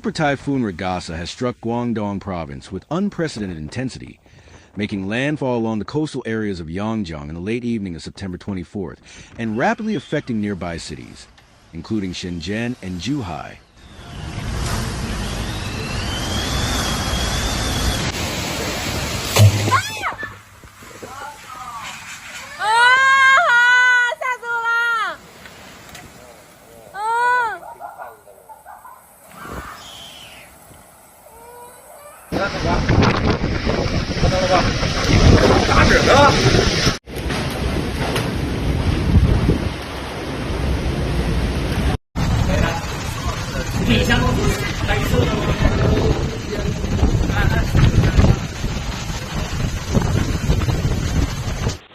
Super Typhoon Ragasa has struck Guangdong Province with unprecedented intensity, making landfall along the coastal areas of Yangjiang in the late evening of September 24th and rapidly affecting nearby cities, including Shenzhen and Zhuhai.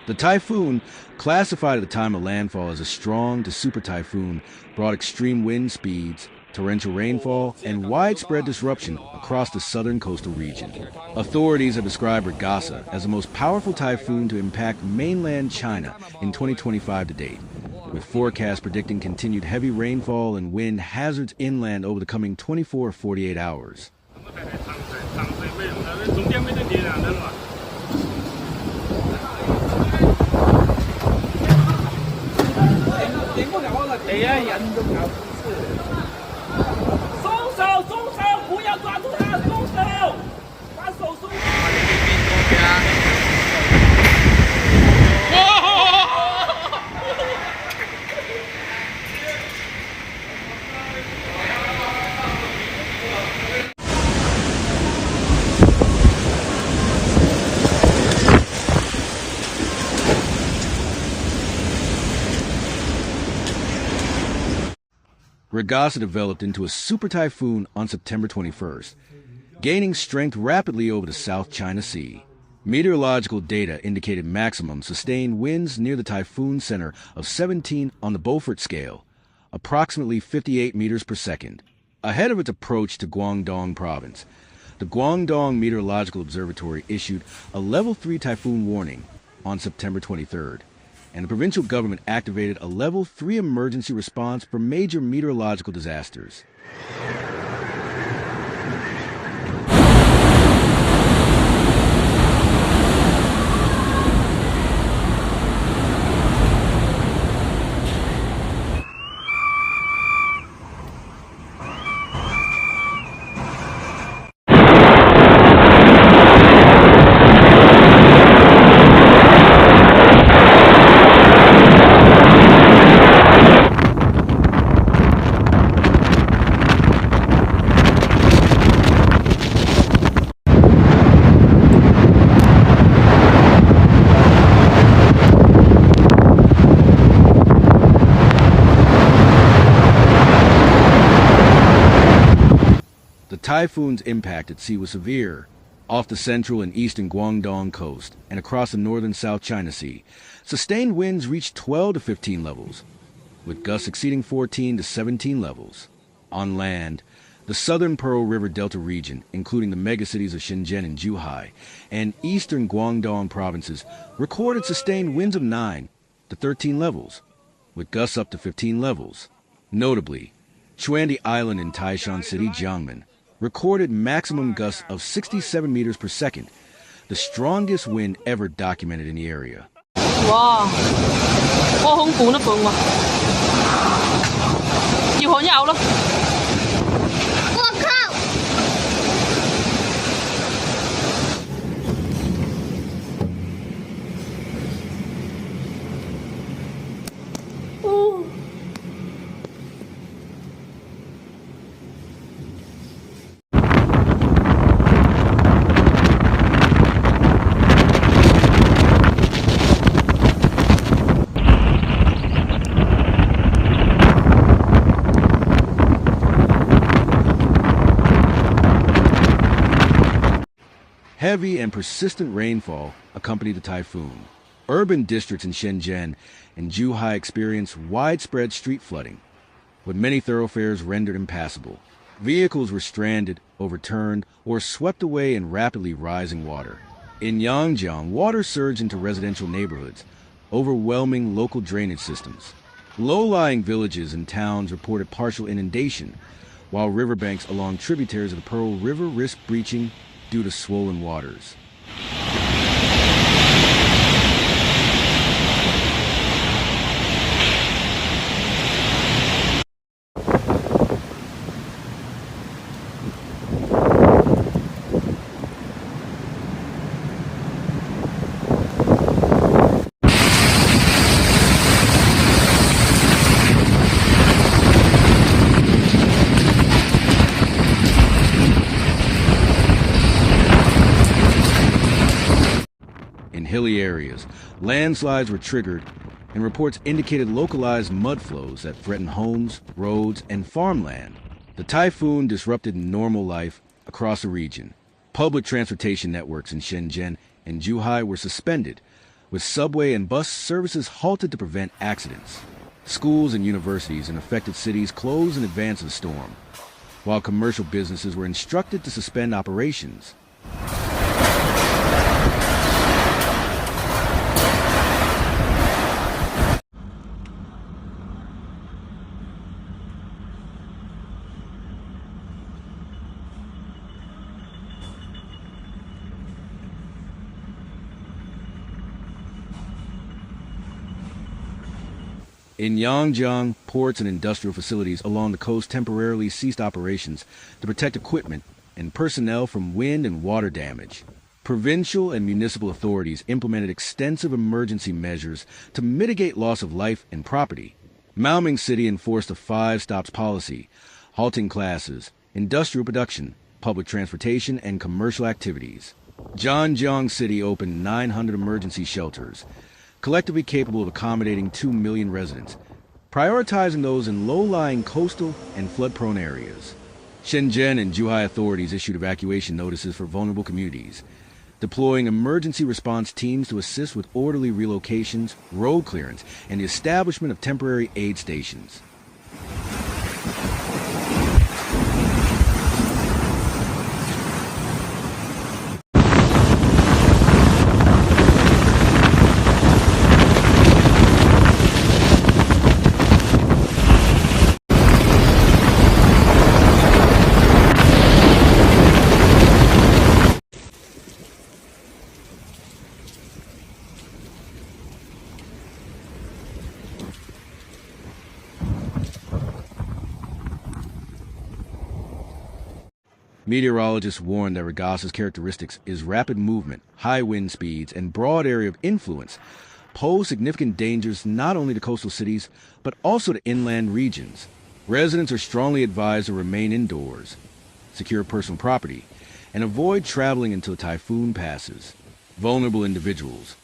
The typhoon, classified at the time of landfall as a strong to super typhoon, brought extreme wind speeds, torrential rainfall, and widespread disruption across the southern coastal region. Authorities have described Ragasa as the most powerful typhoon to impact mainland China in 2025 to date, with forecasts predicting continued heavy rainfall and wind hazards inland over the coming 24 or 48 hours. Ragasa developed into a super typhoon on September 21st, gaining strength rapidly over the South China Sea. Meteorological data indicated maximum sustained winds near the typhoon center of 17 on the Beaufort scale, approximately 58 meters per second. Ahead of its approach to Guangdong Province, the Guangdong Meteorological Observatory issued a Level 3 typhoon warning on September 23rd. And the provincial government activated a Level 3 emergency response for major meteorological disasters. The typhoon's impact at sea was severe. Off the central and eastern Guangdong coast and across the northern South China Sea, sustained winds reached 12 to 15 levels, with gusts exceeding 14 to 17 levels. On land, the southern Pearl River Delta region, including the megacities of Shenzhen and Zhuhai, and eastern Guangdong provinces, recorded sustained winds of 9 to 13 levels, with gusts up to 15 levels. Notably, Chuandi Island in Taishan City, Jiangmen, recorded maximum gusts of 67 meters per second, the strongest wind ever documented in the area. Wow! 我恐怖得噃，要看有咯。我靠！哦。Heavy and persistent rainfall accompanied the typhoon. Urban districts in Shenzhen and Zhuhai experienced widespread street flooding, with many thoroughfares rendered impassable. Vehicles were stranded, overturned, or swept away in rapidly rising water. In Yangjiang, water surged into residential neighborhoods, overwhelming local drainage systems. Low-lying villages and towns reported partial inundation, while riverbanks along tributaries of the Pearl River risk breaching due to swollen waters. In hilly areas, landslides were triggered, and reports indicated localized mud flows that threatened homes, roads, and farmland. The typhoon disrupted normal life across the region. Public transportation networks in Shenzhen and Zhuhai were suspended, with subway and bus services halted to prevent accidents. Schools and universities in affected cities closed in advance of the storm, while commercial businesses were instructed to suspend operations. In Yangjiang, ports and industrial facilities along the coast temporarily ceased operations to protect equipment and personnel from wind and water damage. Provincial and municipal authorities implemented extensive emergency measures to mitigate loss of life and property. Maoming City enforced a 5 stops policy, halting classes, industrial production, public transportation, and commercial activities. Zhanjiang City opened 900 emergency shelters, collectively capable of accommodating 2 million residents, prioritizing those in low-lying coastal and flood-prone areas. Shenzhen and Zhuhai authorities issued evacuation notices for vulnerable communities, deploying emergency response teams to assist with orderly relocations, road clearance, and the establishment of temporary aid stations. Meteorologists warn that Ragasa's characteristics is rapid movement, high wind speeds, and broad area of influence pose significant dangers not only to coastal cities, but also to inland regions. Residents are strongly advised to remain indoors, secure personal property, and avoid traveling until a typhoon passes. Vulnerable individuals,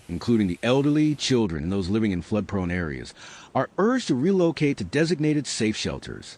including the elderly, children, and those living in flood-prone areas, are urged to relocate to designated safe shelters.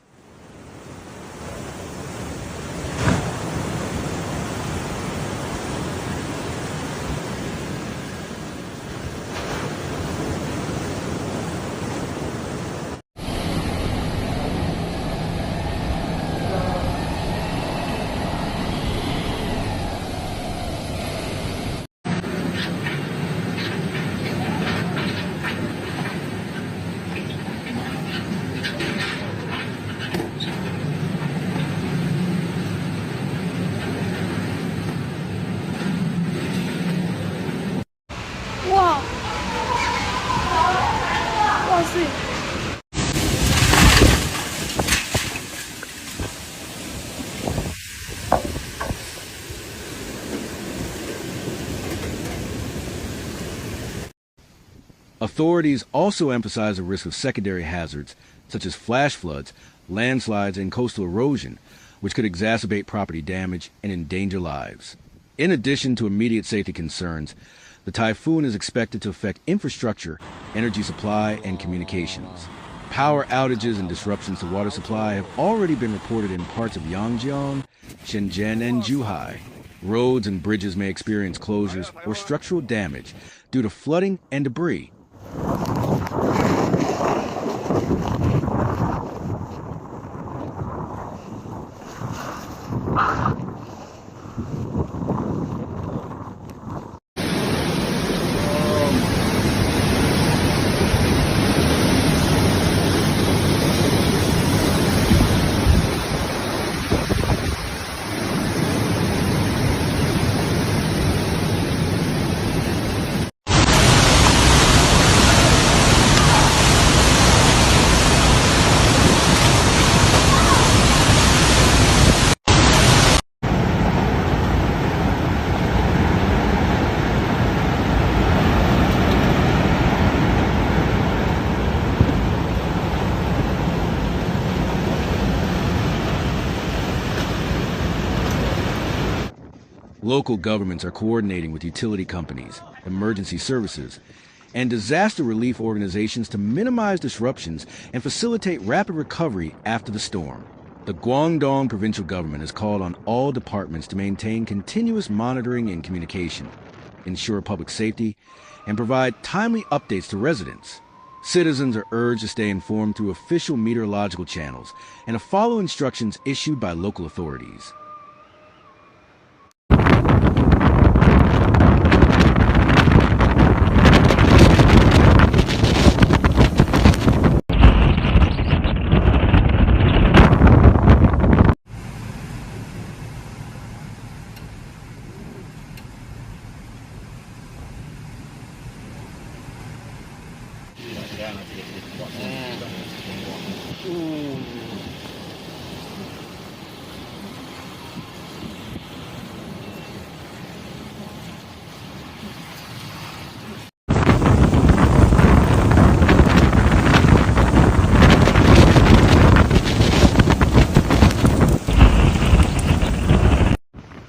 Authorities also emphasize the risk of secondary hazards, such as flash floods, landslides, and coastal erosion, which could exacerbate property damage and endanger lives. In addition to immediate safety concerns, the typhoon is expected to affect infrastructure, energy supply, and communications. Power outages and disruptions to water supply have already been reported in parts of Yangjiang, Shenzhen, and Zhuhai. Roads and bridges may experience closures or structural damage due to flooding and debris. Local governments are coordinating with utility companies, emergency services, and disaster relief organizations to minimize disruptions and facilitate rapid recovery after the storm. The Guangdong Provincial Government has called on all departments to maintain continuous monitoring and communication, ensure public safety, and provide timely updates to residents. Citizens are urged to stay informed through official meteorological channels and to follow instructions issued by local authorities.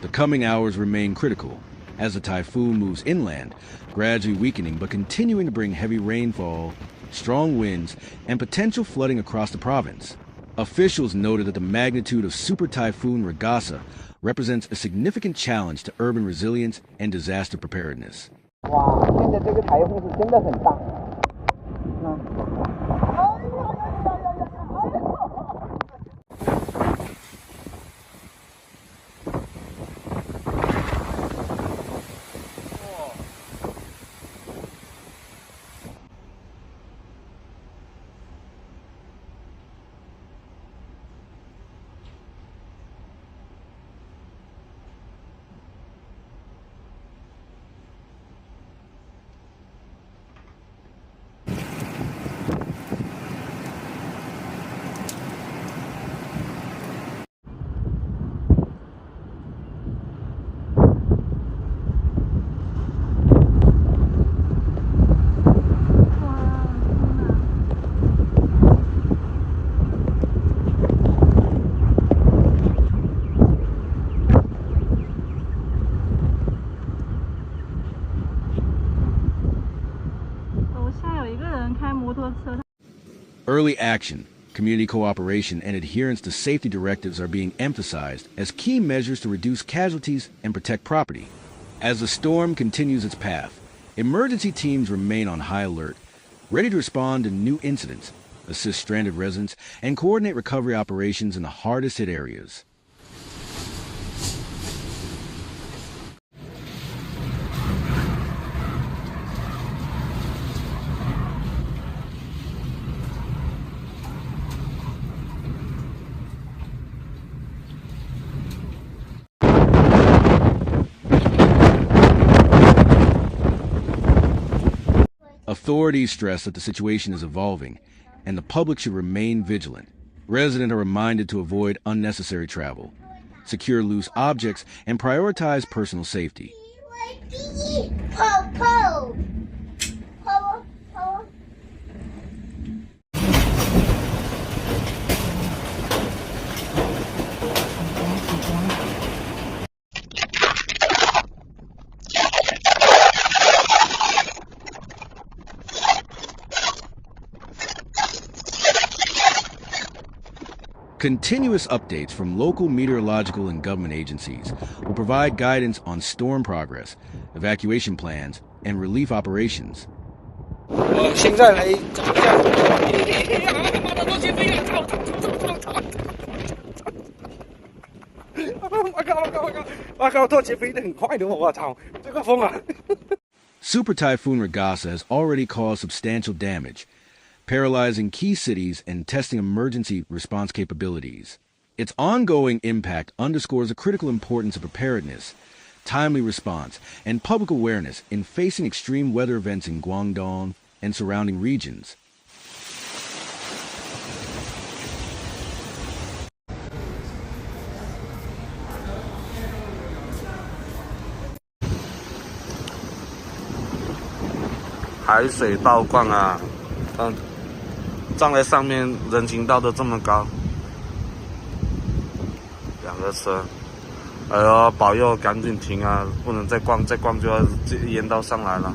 The coming hours remain critical as the typhoon moves inland, gradually weakening but continuing to bring heavy rainfall, strong winds, and potential flooding across the province. Officials noted that the magnitude of Super Typhoon Ragasa represents a significant challenge to urban resilience and disaster preparedness. 哇，现在这个台风是真的很大。Early action, community cooperation, and adherence to safety directives are being emphasized as key measures to reduce casualties and protect property. As the storm continues its path, emergency teams remain on high alert, ready to respond to new incidents, assist stranded residents, and coordinate recovery operations in the hardest hit areas. Authorities stress that the situation is evolving and the public should remain vigilant. Residents are reminded to avoid unnecessary travel, secure loose objects, and prioritize personal safety. Continuous updates from local meteorological and government agencies will provide guidance on storm progress, evacuation plans, and relief operations. 现在来找一下。我靠，拖鞋飞得很快的，我操，这个风啊！ Super Typhoon Ragasa has already caused substantial damage, paralyzing key cities and testing emergency response capabilities. Its ongoing impact underscores the critical importance of preparedness, timely response, and public awareness in facing extreme weather events in Guangdong and surrounding regions.海水倒灌啊，站在上面，人行道都这么高，两个车，哎呦，保佑赶紧停啊！不能再逛，再逛就要淹到上来了。